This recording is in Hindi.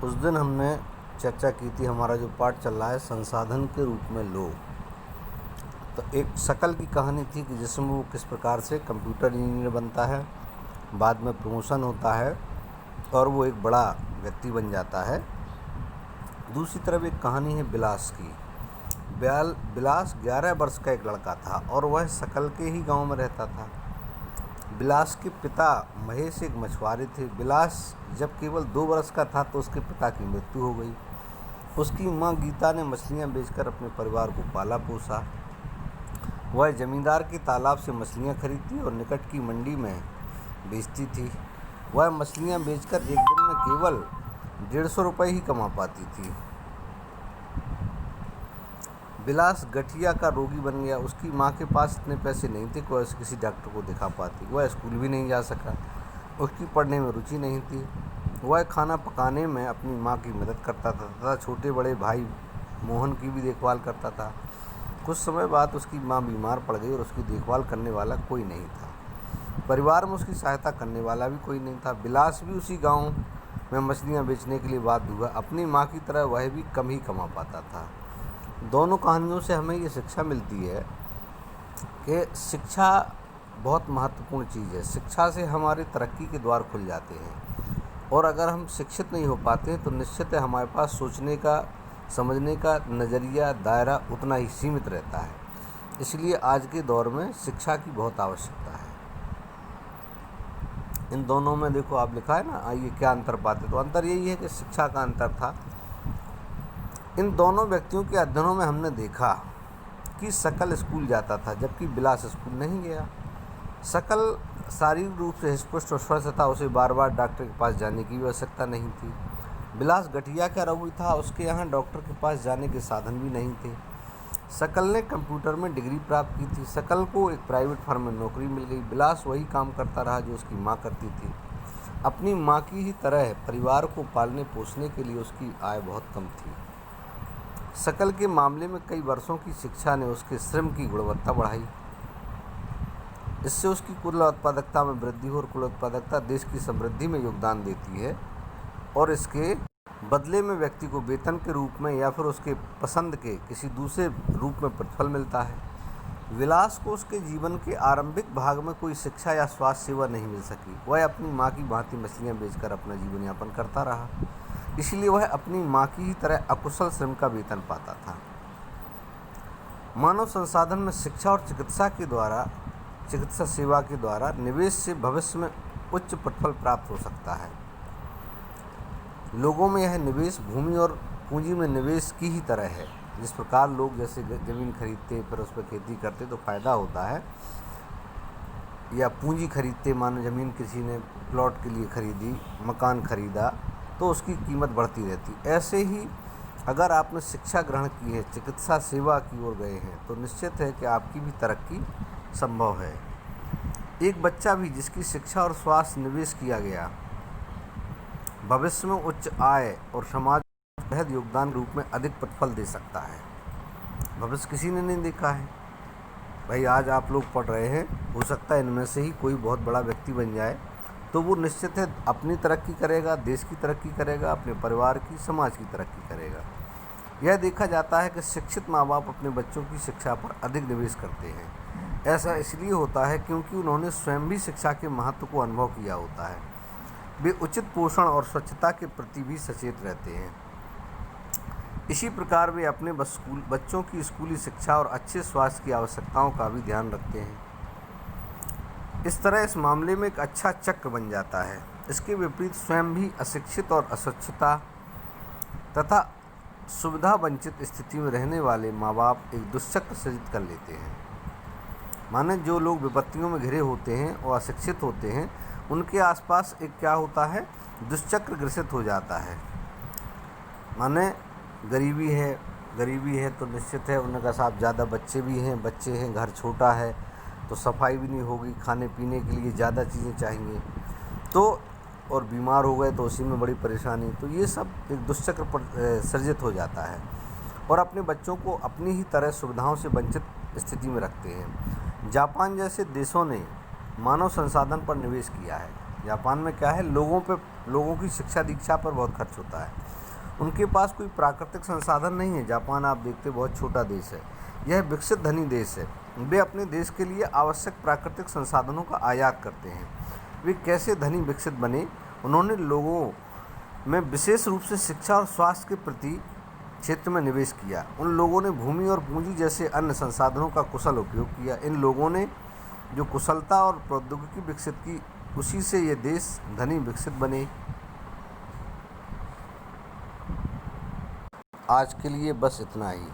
उस दिन हमने चर्चा की थी, हमारा जो पाठ चल रहा है संसाधन के रूप में लोग। तो एक शकल की कहानी थी कि जिसमें वो किस प्रकार से कंप्यूटर इंजीनियर बनता है, बाद में प्रमोशन होता है और वो एक बड़ा व्यक्ति बन जाता है। दूसरी तरफ एक कहानी है बिलास की। बिलास 11 वर्ष का एक लड़का था और वह शकल के ही गांव में रहता था। बिलास के पिता महेश एक मछुआरे थे। बिलास जब केवल 2 वर्ष का था तो उसके पिता की मृत्यु हो गई। उसकी मां गीता ने मछलियां बेचकर अपने परिवार को पाला पोसा। वह जमींदार के तालाब से मछलियां खरीदती और निकट की मंडी में बेचती थी। वह मछलियां बेचकर एक दिन में केवल 150 रुपये ही कमा पाती थी। बिलास गठिया का रोगी बन गया। उसकी मां के पास इतने पैसे नहीं थे कि वह किसी डॉक्टर को दिखा पाती। वह स्कूल भी नहीं जा सका। उसकी पढ़ने में रुचि नहीं थी। वह खाना पकाने में अपनी मां की मदद करता था तथा छोटे बड़े भाई मोहन की भी देखभाल करता था। कुछ समय बाद उसकी मां बीमार पड़ गई और उसकी देखभाल करने वाला कोई नहीं था। परिवार में उसकी सहायता करने वाला भी कोई नहीं था। बिलास भी उसी गांव में मछलियां बेचने के लिए बाध्य हुआ। अपनी मां की तरह वह भी कम ही कमा पाता था। दोनों कहानियों से हमें ये शिक्षा मिलती है कि शिक्षा बहुत महत्वपूर्ण चीज़ है। शिक्षा से हमारे तरक्की के द्वार खुल जाते हैं और अगर हम शिक्षित नहीं हो पाते हैं तो निश्चित है हमारे पास सोचने का, समझने का नज़रिया, दायरा उतना ही सीमित रहता है। इसलिए आज के दौर में शिक्षा की बहुत आवश्यकता है। इन दोनों में देखो आप लिखा है ना, आइए क्या अंतर पाते, तो अंतर यही है कि शिक्षा का अंतर था। इन दोनों व्यक्तियों के अध्ययनों में हमने देखा कि शकल स्कूल जाता था जबकि बिलास स्कूल नहीं गया। शकल शारीरिक रूप से स्पष्ट और स्वस्थ था, उसे बार बार डॉक्टर के पास जाने की भी आवश्यकता नहीं थी। बिलास गठिया का रोगी था, उसके यहाँ डॉक्टर के पास जाने के साधन भी नहीं थे। शकल ने कंप्यूटर में डिग्री प्राप्त की थी। शकल को एक प्राइवेट फर्म में नौकरी मिल गई। बिलास वही काम करता रहा जो उसकी माँ करती थी। अपनी माँ की ही तरह परिवार को पालने पोसने के लिए उसकी आय बहुत कम थी। शकल के मामले में कई वर्षों की शिक्षा ने उसके श्रम की गुणवत्ता बढ़ाई। इससे उसकी कुल उत्पादकता में वृद्धि हो और कुल उत्पादकता देश की समृद्धि में योगदान देती है और इसके बदले में व्यक्ति को वेतन के रूप में या फिर उसके पसंद के किसी दूसरे रूप में प्रतिफल मिलता है। विलास को उसके जीवन के आरंभिक भाग में कोई शिक्षा या स्वास्थ्य सेवा नहीं मिल सकी। वह अपनी माँ की भांति मछलियाँ बेचकर अपना जीवन यापन करता रहा। इसलिए वह अपनी माँ की ही तरह अकुशल श्रम का वेतन पाता था। मानव संसाधन में शिक्षा और चिकित्सा सेवा के द्वारा निवेश से भविष्य में उच्च प्रतिफल प्राप्त हो सकता है। लोगों में यह निवेश भूमि और पूंजी में निवेश की ही तरह है। जिस प्रकार लोग जैसे ज़मीन खरीदते फिर उस पर खेती करते तो फ़ायदा होता है, या पूंजी खरीदते, मानो ज़मीन किसी ने प्लॉट के लिए खरीदी, मकान खरीदा तो उसकी कीमत बढ़ती रहती। ऐसे ही अगर आपने शिक्षा ग्रहण की है, चिकित्सा सेवा की ओर गए हैं तो निश्चित है कि आपकी भी तरक्की संभव है। एक बच्चा भी जिसकी शिक्षा और स्वास्थ्य निवेश किया गया भविष्य में उच्च आय और समाज वृहद योगदान रूप में अधिक प्रतिफल दे सकता है। भविष्य किसी ने नहीं देखा है भाई। आज आप लोग पढ़ रहे हैं, हो सकता है इनमें से ही कोई बहुत बड़ा व्यक्ति बन जाए तो वो निश्चित है अपनी तरक्की करेगा, देश की तरक्की करेगा, अपने परिवार की, समाज की तरक्की करेगा। यह देखा जाता है कि शिक्षित माँ बाप अपने बच्चों की शिक्षा पर अधिक निवेश करते हैं। ऐसा इसलिए होता है क्योंकि उन्होंने स्वयं भी शिक्षा के महत्व को अनुभव किया होता है। वे उचित पोषण और स्वच्छता के प्रति भी सचेत रहते हैं। इसी प्रकार वे अपने बच्चों की स्कूली शिक्षा और अच्छे स्वास्थ्य की आवश्यकताओं का भी ध्यान रखते हैं। इस तरह इस मामले में एक अच्छा चक्र बन जाता है। इसके विपरीत स्वयं भी अशिक्षित और अस्वच्छता तथा सुविधा वंचित स्थिति में रहने वाले माँ बाप एक दुष्चक्र सृजित कर लेते हैं। माने जो लोग विपत्तियों में घिरे होते हैं और अशिक्षित होते हैं, उनके आसपास एक क्या होता है, दुष्चक्र ग्रसित हो जाता है। माने गरीबी है तो निश्चित है उनके साथ ज़्यादा बच्चे हैं, घर छोटा है तो सफाई भी नहीं होगी, खाने पीने के लिए ज़्यादा चीज़ें चाहिए तो, और बीमार हो गए तो उसी में बड़ी परेशानी। तो ये सब एक दुष्चक्र पर सृजित हो जाता है और अपने बच्चों को अपनी ही तरह सुविधाओं से वंचित स्थिति में रखते हैं। जापान जैसे देशों ने मानव संसाधन पर निवेश किया है। जापान में क्या है, लोगों पे लोगों की शिक्षा दीक्षा पर बहुत खर्च होता है। उनके पास कोई प्राकृतिक संसाधन नहीं है। जापान आप देखते बहुत छोटा देश है, यह विकसित धनी देश है। वे अपने देश के लिए आवश्यक प्राकृतिक संसाधनों का आयात करते हैं। वे कैसे धनी विकसित बने? उन्होंने लोगों में विशेष रूप से शिक्षा और स्वास्थ्य के प्रति क्षेत्र में निवेश किया। उन लोगों ने भूमि और पूंजी जैसे अन्य संसाधनों का कुशल उपयोग किया। इन लोगों ने जो कुशलता और प्रौद्योगिकी विकसित की, उसी से ये देश धनी विकसित बने। आज के लिए बस इतना ही।